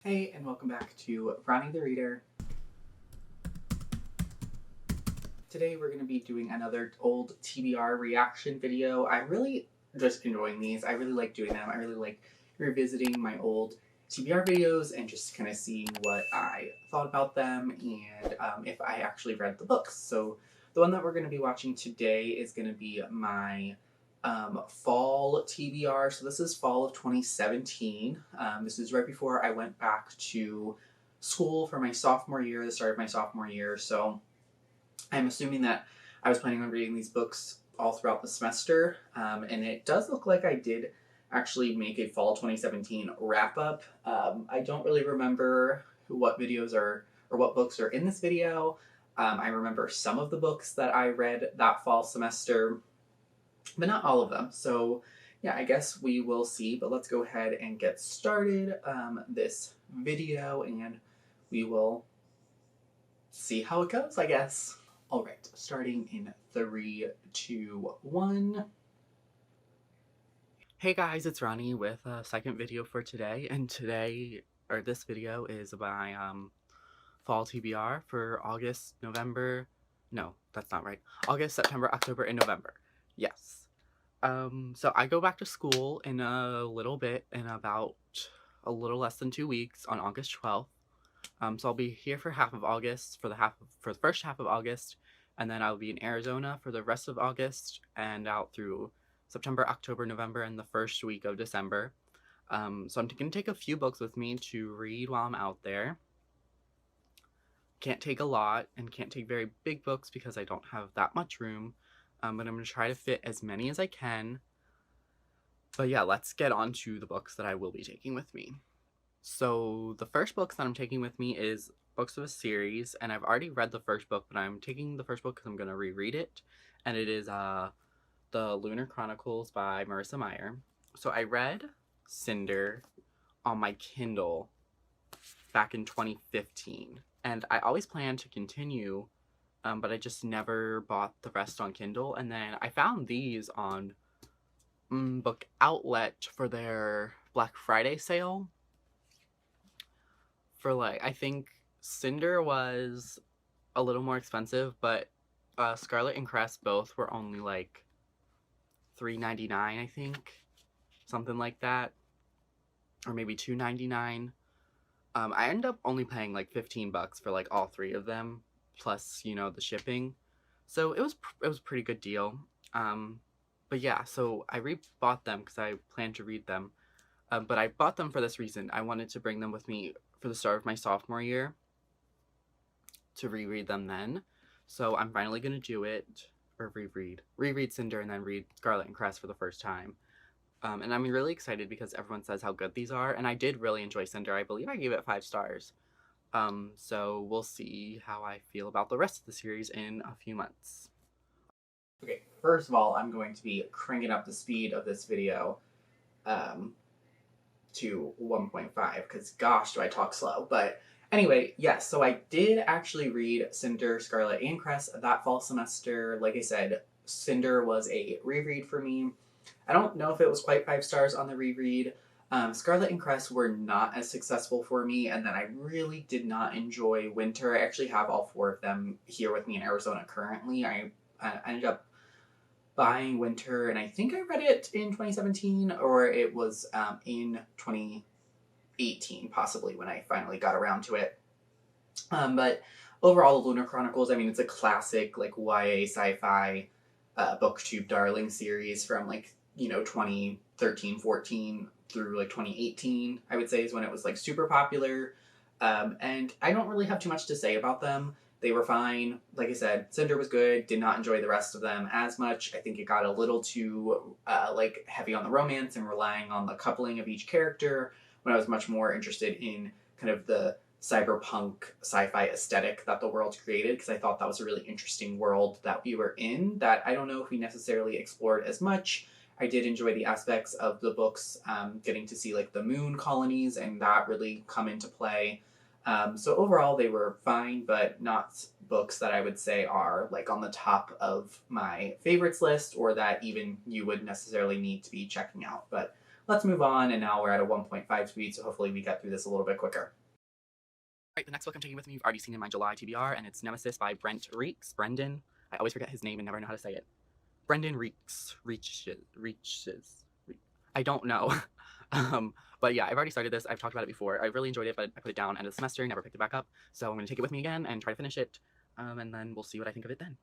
Hey, and welcome back to Ronnie the Reader. Today we're going to be doing another old TBR reaction video. I'm really just enjoying these. I really like doing them. I really like revisiting my old TBR videos and just kind of seeing what I thought about them and if I actually read the books. So the one that we're going to be watching today is going to be my fall TBR. So this is fall of 2017. This is right before I went back to school for my sophomore year, the start of my sophomore year. So I'm assuming that I was planning on reading these books all throughout the semester. And it does look like I did actually make a fall 2017 wrap up. I don't really remember what videos are or what books are in this video. I remember some of the books that I read that fall semester, but not all of them. So yeah, I guess we will see, but let's go ahead and get started this video and we will see how it goes, I guess. All right, starting in 3, 2, 1. Hey guys, it's Ronnie with a second video for today, and this video is my fall TBR for August, November. No, that's not right. August, September, October, and November. Yes. So I go back to school in a little bit, in about a little less than 2 weeks, on August 12th. So I'll be here for half of August, for the first half of August, and then I'll be in Arizona for the rest of August and out through September, October, November, and the first week of December. So I'm going to take a few books with me to read while I'm out there. Can't take a lot and can't take very big books because I don't have that much room, but I'm going to try to fit as many as I can. But yeah, let's get on to the books that I will be taking with me. So the first books that I'm taking with me is books of a series, and I've already read the first book, but I'm taking the first book because I'm going to reread it, and it is The Lunar Chronicles by Marissa Meyer. So I read Cinder on my Kindle back in 2015, and I always planned to continue, but I just never bought the rest on Kindle, and then I found these on Book Outlet for their Black Friday sale. For like, I think Cinder was a little more expensive, but Scarlet and Crest both were only like $3.99, I think, something like that, or maybe $2.99. I ended up only paying like $15 for like all three of them, plus the shipping. So it was a pretty good deal. But yeah, so I rebought them because I planned to read them. But I bought them for this reason. I wanted to bring them with me for the start of my sophomore year to reread them then. So I'm finally going to do it, or reread Cinder and then read Scarlet and Crest for the first time. And I'm really excited because everyone says how good these are, and I did really enjoy Cinder. I believe I gave it 5 stars. So we'll see how I feel about the rest of the series in a few months. Okay, first of all, I'm going to be cranking up the speed of this video to 1.5 because gosh, do I talk slow. But anyway, yes, so I did actually read Cinder, Scarlet, and Crest that fall semester. Like I said, Cinder was a reread for me. I don't know if it was quite 5 stars on the reread. Scarlet and Crest were not as successful for me, and then I really did not enjoy Winter. I actually have all 4 of them here with me in Arizona currently. I ended up buying Winter, and I think I read it in 2017, or it was in 2018, possibly, when I finally got around to it. But overall, The Lunar Chronicles, I mean, it's a classic, like, YA sci-fi booktube darling series from, like, 2013, 14 through, like, 2018, I would say, is when it was, like, super popular. And I don't really have too much to say about them. They were fine. Like I said, Cinder was good. Did not enjoy the rest of them as much. I think it got a little too like heavy on the romance and relying on the coupling of each character, when I was much more interested in kind of the cyberpunk sci-fi aesthetic that the world created, because I thought that was a really interesting world that we were in that I don't know if we necessarily explored as much. I did enjoy the aspects of the books, getting to see like the moon colonies and that really come into play. So overall they were fine, but not books that I would say are like on the top of my favorites list or that even you would necessarily need to be checking out. But let's move on, and now we're at a 1.5 speed, so hopefully we get through this a little bit quicker. Alright, the next book I'm taking with me, you've already seen in my July TBR, and it's Nemesis by Brendan. I always forget his name and never know how to say it. Brendan Reaches. I don't know. But yeah, I've already started this. I've talked about it before. I really enjoyed it, but I put it down end of the semester, never picked it back up. So I'm going to take it with me again and try to finish it, and then we'll see what I think of it then.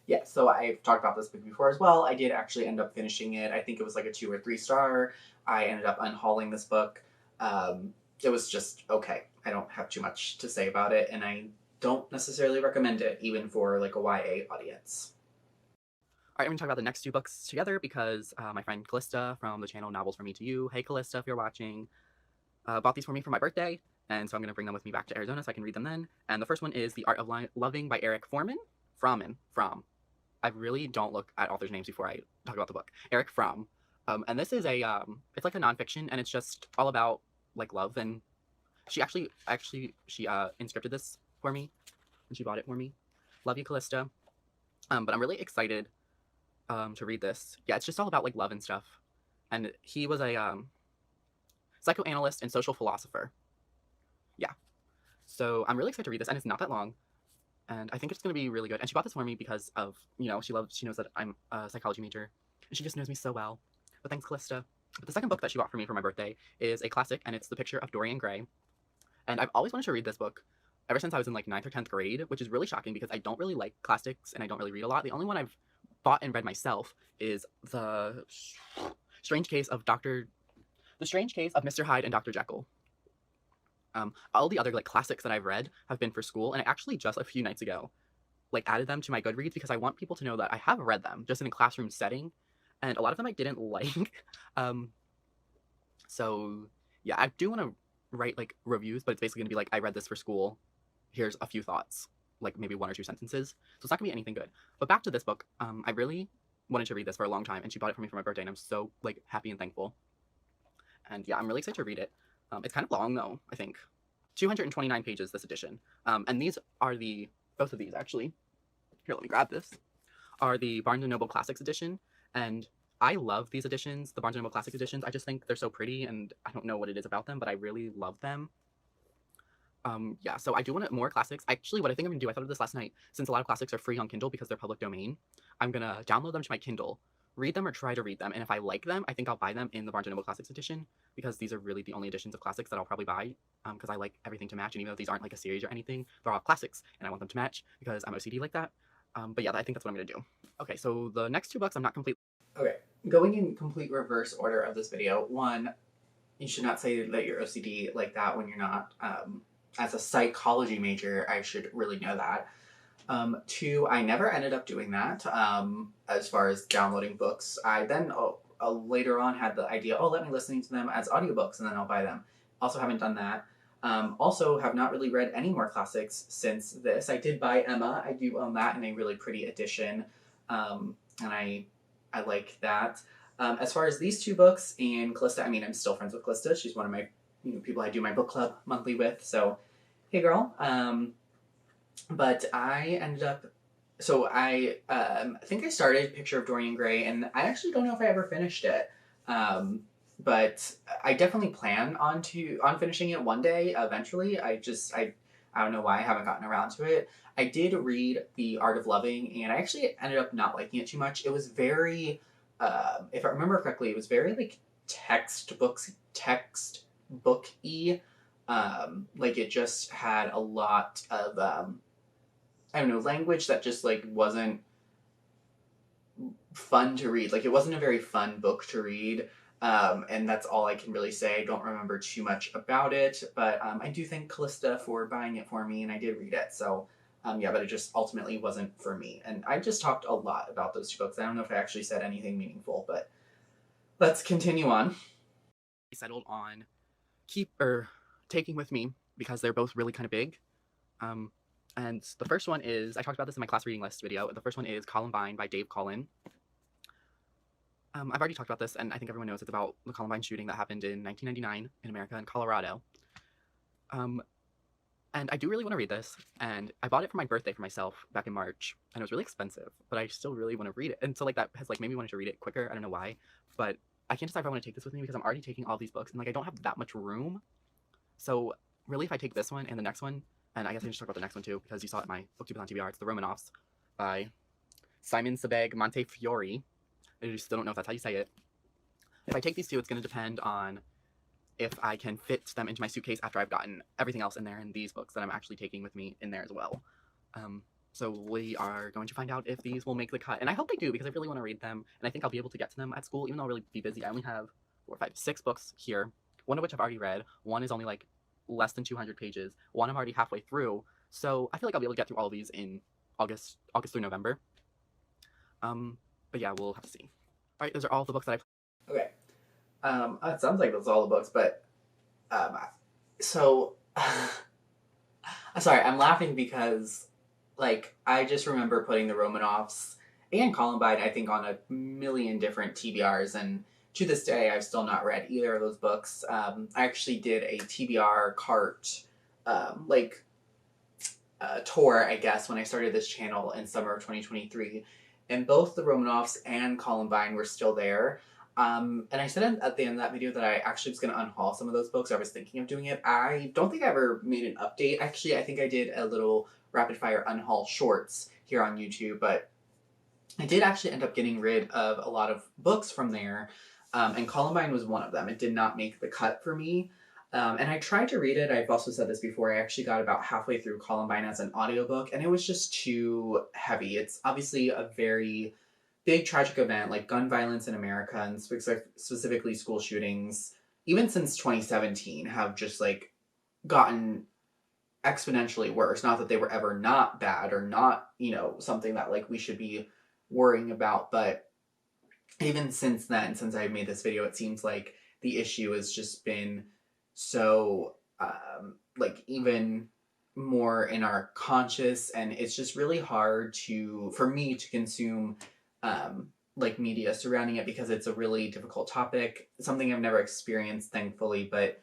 Yeah, so I've talked about this book before as well. I did actually end up finishing it. I think it was like a 2 or 3 star. I ended up unhauling this book. It was just okay. I don't have too much to say about it, and I don't necessarily recommend it, even for like a YA audience. Alright, I'm going to talk about the next 2 books together because my friend Callista from the channel Novels From Me to You, hey Callista if you're watching, bought these for me for my birthday, and so I'm going to bring them with me back to Arizona so I can read them then. And the first one is The Art of Loving by Eric Fromm. I really don't look at authors' names before I talk about the book. Eric Fromm. And this is it's like a nonfiction, and it's just all about like love, and she actually inscripted this for me, and she bought it for me. Love you, Callista. But I'm really excited to read this. Yeah, it's just all about like love and stuff. And he was a psychoanalyst and social philosopher. Yeah. So I'm really excited to read this, and it's not that long. And I think it's going to be really good. And she bought this for me because of, she knows that I'm a psychology major, and she just knows me so well. But thanks, Callista. But the second book that she bought for me for my birthday is a classic, and it's The Picture of Dorian Gray. And I've always wanted to read this book ever since I was in like 9th or 10th grade, which is really shocking because I don't really like classics and I don't really read a lot. The only one I've bought and read myself is The Strange Case of Mr. Hyde and Dr. Jekyll. All the other like classics that I've read have been for school, and I actually just a few nights ago like added them to my Goodreads because I want people to know that I have read them just in a classroom setting, and a lot of them I didn't like. So yeah, I do want to write like reviews, but it's basically gonna be like, I read this for school, here's a few thoughts, like maybe 1 or 2 sentences, so it's not gonna be anything good. But back to this book, I really wanted to read this for a long time, and she bought it for me for my birthday, and I'm so like happy and thankful. And yeah, I'm really excited to read it. It's kind of long though, I think. 229 pages this edition. And these are both of these actually, here let me grab this, are the Barnes & Noble Classics edition. And I love these editions, the Barnes & Noble Classics editions. I just think they're so pretty, and I don't know what it is about them, but I really love them. Yeah, so I do want more classics. Actually, what I think I'm gonna do, I thought of this last night, since a lot of classics are free on Kindle because they're public domain, I'm gonna download them to my Kindle, read them or try to read them, and if I like them, I think I'll buy them in the Barnes & Noble Classics edition, because these are really the only editions of classics that I'll probably buy, because I like everything to match, and even though these aren't like a series or anything, they're all classics, and I want them to match, because I'm OCD like that. But yeah, I think that's what I'm gonna do. Okay, so the next 2 books I'm not completely... Okay, going in complete reverse order of this video, 1, you should not say that you're OCD like that when you're not. As a psychology major, I should really know that. 2, I never ended up doing that as far as downloading books. I then later on had the idea, let me listen to them as audiobooks and then I'll buy them. Also haven't done that. Also have not really read any more classics since this. I did buy Emma. I do own that in a really pretty edition, and I like that. As far as these 2 books and Callista, I mean, I'm still friends with Callista. She's one of my people I do my book club monthly with, so hey girl. But I ended up, so I think I started Picture of Dorian Gray, and I actually don't know if I ever finished it. But I definitely plan on finishing it one day eventually. I don't know why I haven't gotten around to it. I did read The Art of Loving, and I actually ended up not liking it too much. It was very, if I remember correctly, it was very like textbook-y. Like it just had a lot of I don't know, language that just like wasn't fun to read. Like it wasn't a very fun book to read. And that's all I can really say. I don't remember too much about it, but I do thank Callista for buying it for me, and I did read it. So yeah, but it just ultimately wasn't for me. And I just talked a lot about those 2 books. I don't know if I actually said anything meaningful, but let's continue on. I settled on taking with me because they're both really kind of big. And the first one is, I talked about this in my class reading list video. The first one is Columbine by Dave Cullen. I've already talked about this, and I think everyone knows it's about the Columbine shooting that happened in 1999 in America, in Colorado. And I do really want to read this, and I bought it for my birthday for myself back in March, and it was really expensive, but I still really want to read it. And so like that has like made me want to read it quicker. I don't know why, but I can't decide if I want to take this with me because I'm already taking all these books and like I don't have that much room. So really, if I take this one and the next one, and I guess I can just talk about the next one too because you saw it in my booktube on TBR. It's The Romanoffs by Simon Sebag Montefiore. I just still don't know if that's how you say it. If I take these two, it's going to depend on if I can fit them into my suitcase after I've gotten everything else in there and these books that I'm actually taking with me in there as well. So we are going to find out if these will make the cut. And I hope they do because I really want to read them. And I think I'll be able to get to them at school, even though I'll really be busy. I only have 4, 5, 6 books here, one of which I've already read. One is only like less than 200 pages. One I'm already halfway through. So I feel like I'll be able to get through all of these in August through November. But yeah, we'll have to see. All right, those are all the books that I've... Okay. It sounds like those are all the books, but so sorry, I'm laughing because like I just remember putting the Romanoffs and Columbine, I think, on a million different TBRs, and to this day I've still not read either of those books. I actually did a TBR cart tour, I guess, when I started this channel in summer of 2023, and both the Romanoffs and Columbine were still there. And I said at the end of that video that I actually was going to unhaul some of those books. I was thinking of doing it. I don't think I ever made an update. Actually, I think I did a little rapid fire unhaul shorts here on YouTube, but I did actually end up getting rid of a lot of books from there. And Columbine was one of them. It did not make the cut for me. And I tried to read it. I've also said this before. I actually got about halfway through Columbine as an audiobook, and it was just too heavy. It's obviously a very big tragic event, like gun violence in America and specifically school shootings, even since 2017, have just like gotten exponentially worse. Not that they were ever not bad or not, something that like we should be worrying about, but even since then, since I made this video, it seems like the issue has just been so like even more in our conscious, and it's just really hard for me to consume like media surrounding it because it's a really difficult topic, something I've never experienced, thankfully, but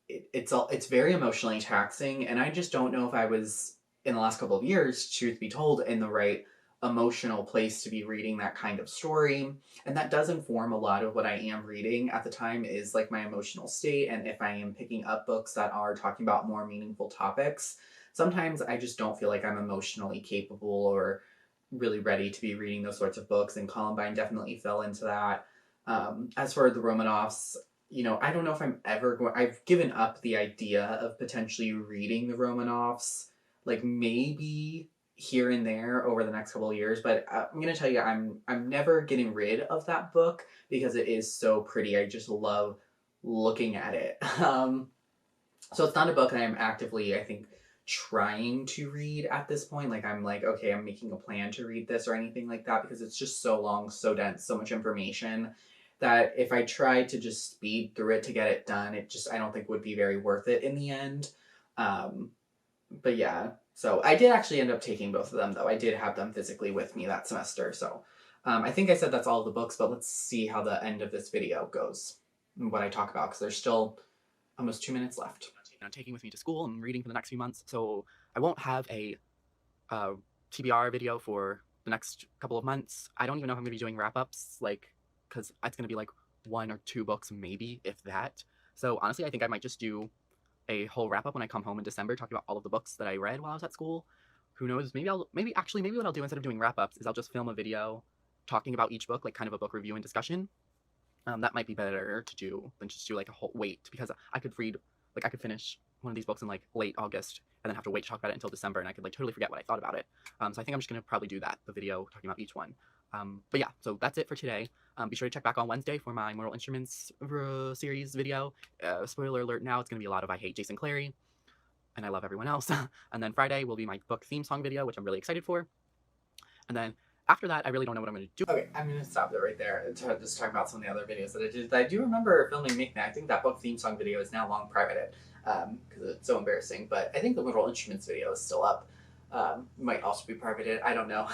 it's very emotionally taxing, and I just don't know if I was in the last couple of years, truth be told, in the right emotional place to be reading that kind of story. And that does inform a lot of what I am reading at the time, is like my emotional state, and if I am picking up books that are talking about more meaningful topics, sometimes I just don't feel like I'm emotionally capable or really ready to be reading those sorts of books, and Columbine definitely fell into that. As for the Romanoffs, I don't know if I'm ever going... I've given up the idea of potentially reading the Romanoffs, like maybe here and there over the next couple of years, but I'm going to tell you, I'm never getting rid of that book because it is so pretty. I just love looking at it. So it's not a book that I'm actively, I think, trying to read at this point. Like I'm like, okay, I'm making a plan to read this or anything like that, because it's just so long, so dense, so much information that if I tried to just speed through it to get it done, I don't think would be very worth it in the end. But yeah, so I did actually end up taking both of them, though. I did have them physically with me that semester. So I think I said that's all the books, but let's see how the end of this video goes and what I talk about, because there's still almost 2 minutes left. I'm taking with me to school and reading for the next few months, so I won't have a TBR video for the next couple of months. I don't even know if I'm going to be doing wrap-ups, because it's going to be like 1 or 2 books maybe, if that. So honestly, I think I might just do a whole wrap-up when I come home in December, talking about all of the books that I read while I was at school. Who knows, maybe what I'll do instead of doing wrap-ups is I'll just film a video talking about each book, like kind of a book review and discussion. That might be better to do than just do like a whole because I could finish one of these books in like late August and then have to wait to talk about it until December, and I could like totally forget what I thought about it. So I think I'm just gonna probably do that, the video talking about each one. But yeah, so that's it for today. Be sure to check back on Wednesday for my Mortal Instruments series video. Spoiler alert now, it's gonna be a lot of I hate Jason Clary, and I love everyone else. And then Friday will be my book theme song video, which I'm really excited for. And then after that, I really don't know what I'm going to do. Okay, I'm going to stop it right there to just talk about some of the other videos that I did. I do remember filming Mi'kmaq. I think that book theme song video is now long privated because it's so embarrassing. But I think the Mortal Instruments video is still up. Might also be privated. I don't know.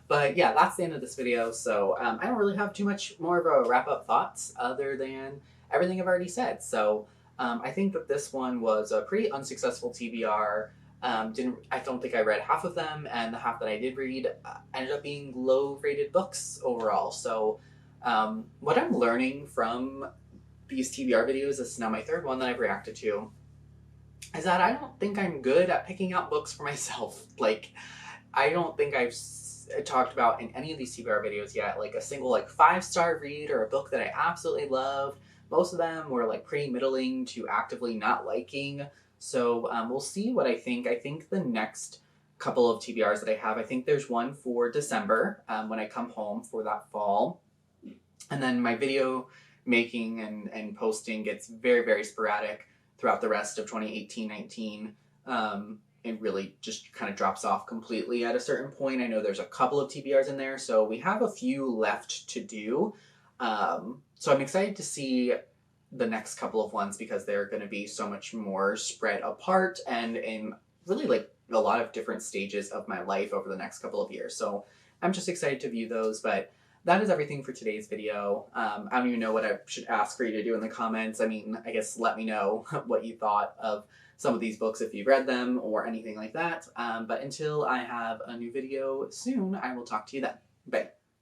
But yeah, that's the end of this video. So I don't really have too much more of a wrap-up thoughts other than everything I've already said. So I think that this one was a pretty unsuccessful TBR. I don't think I read half of them, and the half that I did read ended up being low-rated books overall. So What I'm learning from these TBR videos, this is now my third one that I've reacted to, is that I don't think I'm good at picking out books for myself. Like, I don't think I've talked about in any of these TBR videos yet, like a single like 5-star read or a book that I absolutely loved. Most of them were like pretty middling to actively not liking. So we'll see what I think. I think the next couple of TBRs that I have, I think there's one for December when I come home for that fall. And then my video making and posting gets very, very sporadic throughout the rest of 2018-19. It really just kind of drops off completely at a certain point. I know there's a couple of TBRs in there, so we have a few left to do. So I'm excited to see the next couple of ones because they're going to be so much more spread apart and in really like a lot of different stages of my life over the next couple of years. So I'm just excited to view those, but that is everything for today's video. I don't even know what I should ask for you to do in the comments. I mean, I guess let me know what you thought of some of these books if you've read them or anything like that. But until I have a new video soon, I will talk to you then. Bye.